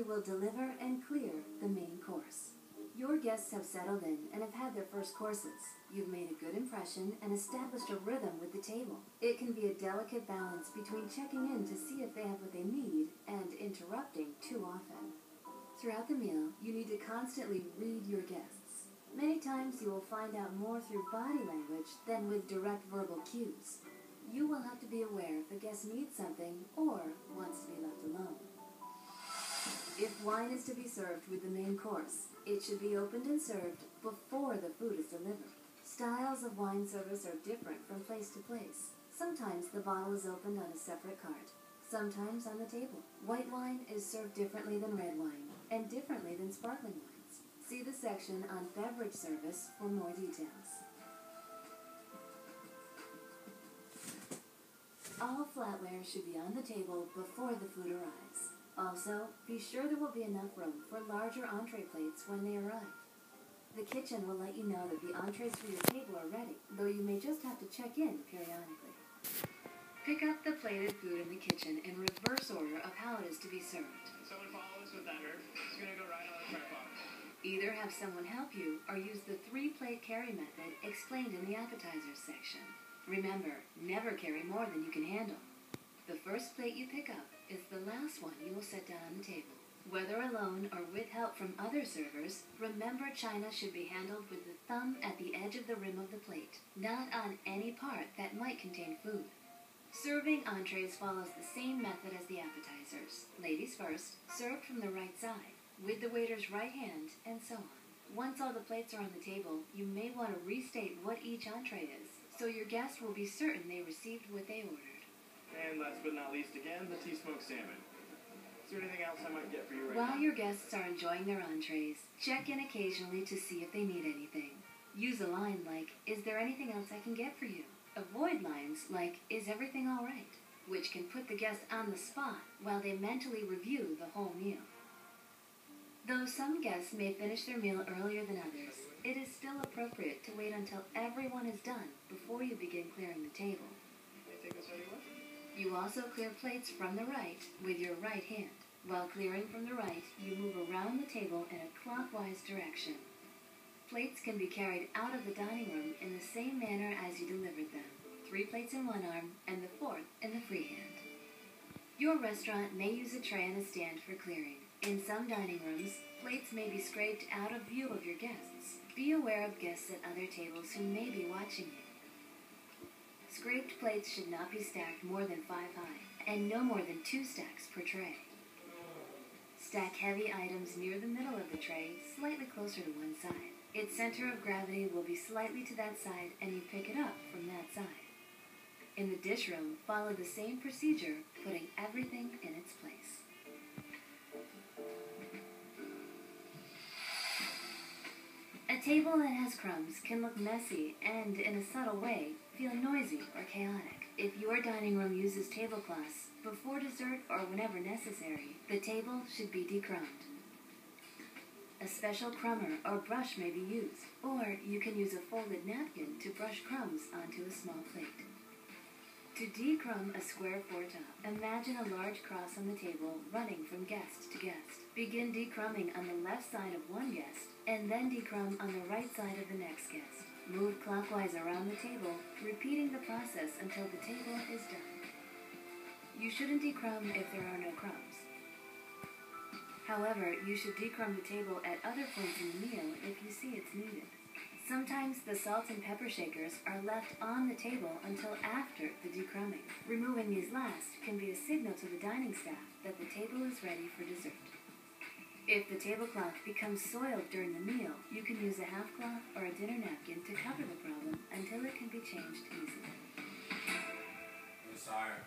we will deliver and clear the main course. Your guests have settled in and have had their first courses. You've made a good impression and established a rhythm with the table. It can be a delicate balance between checking in to see if they have what they need and interrupting too often. Throughout the meal, you need to constantly read your guests. Many times you will find out more through body language than with direct verbal cues. You will have to be aware if a guest needs something or wants to be left alone. If wine is to be served with the main course, it should be opened and served before the food is delivered. Styles of wine service are different from place to place. Sometimes the bottle is opened on a separate cart, sometimes on the table. White wine is served differently than red wine, and differently than sparkling wines. See the section on beverage service for more details. All flatware should be on the table before the food arrives. Also, be sure there will be enough room for larger entree plates when they arrive. The kitchen will let you know that the entrees for your table are ready, though you may just have to check in periodically. Pick up the plated food in the kitchen in reverse order of how it is to be served. Someone follows with that herb. It's going to go right on the tripod. Either have someone help you or use the 3-plate carry method explained in the appetizers section. Remember, never carry more than you can handle. The first plate you pick up is the last one you will set down on the table. Whether alone or with help from other servers, remember china should be handled with the thumb at the edge of the rim of the plate, not on any part that might contain food. Serving entrees follows the same method as the appetizers. Ladies first, served from the right side, with the waiter's right hand, and so on. Once all the plates are on the table, you may want to restate what each entree is, so your guest will be certain they received what they ordered. And last but not least again, the tea smoked salmon. Is there anything else I might get for you right now? While your guests are enjoying their entrees, check in occasionally to see if they need anything. Use a line like, "Is there anything else I can get for you?" Avoid lines like, "Is everything all right?" which can put the guest on the spot while they mentally review the whole meal. Though some guests may finish their meal earlier than others, it is still appropriate to wait until everyone is done before you begin clearing the table. Anything this way? You also clear plates from the right with your right hand. While clearing from the right, you move around the table in a clockwise direction. Plates can be carried out of the dining room in the same manner as you delivered them. 3 plates in one arm and the 4th in the free hand. Your restaurant may use a tray and a stand for clearing. In some dining rooms, plates may be scraped out of view of your guests. Be aware of guests at other tables who may be watching you. Scraped plates should not be stacked more than 5 high, and no more than 2 stacks per tray. Stack heavy items near the middle of the tray, slightly closer to one side. Its center of gravity will be slightly to that side, and you pick it up from that side. In the dish room, follow the same procedure, putting everything in its place. A table that has crumbs can look messy and, in a subtle way, feel noisy or chaotic. If your dining room uses tablecloths, before dessert or whenever necessary, the table should be decrumbed. A special crumber or brush may be used, or you can use a folded napkin to brush crumbs onto a small plate. To decrumb a square foretop, imagine a large cross on the table running from guest to guest. Begin decrumbing on the left side of one guest, and then decrumb on the right side of the next guest. Move clockwise around the table, repeating the process until the table is done. You shouldn't decrumb if there are no crumbs. However, you should decrumb the table at other points in the meal if you see it's needed. Sometimes the salt and pepper shakers are left on the table until after the decrumbing. Removing these last can be a signal to the dining staff that the table is ready for dessert. If the tablecloth becomes soiled during the meal, you can use a half cloth or a dinner napkin to cover the problem until it can be changed easily. I'm sorry.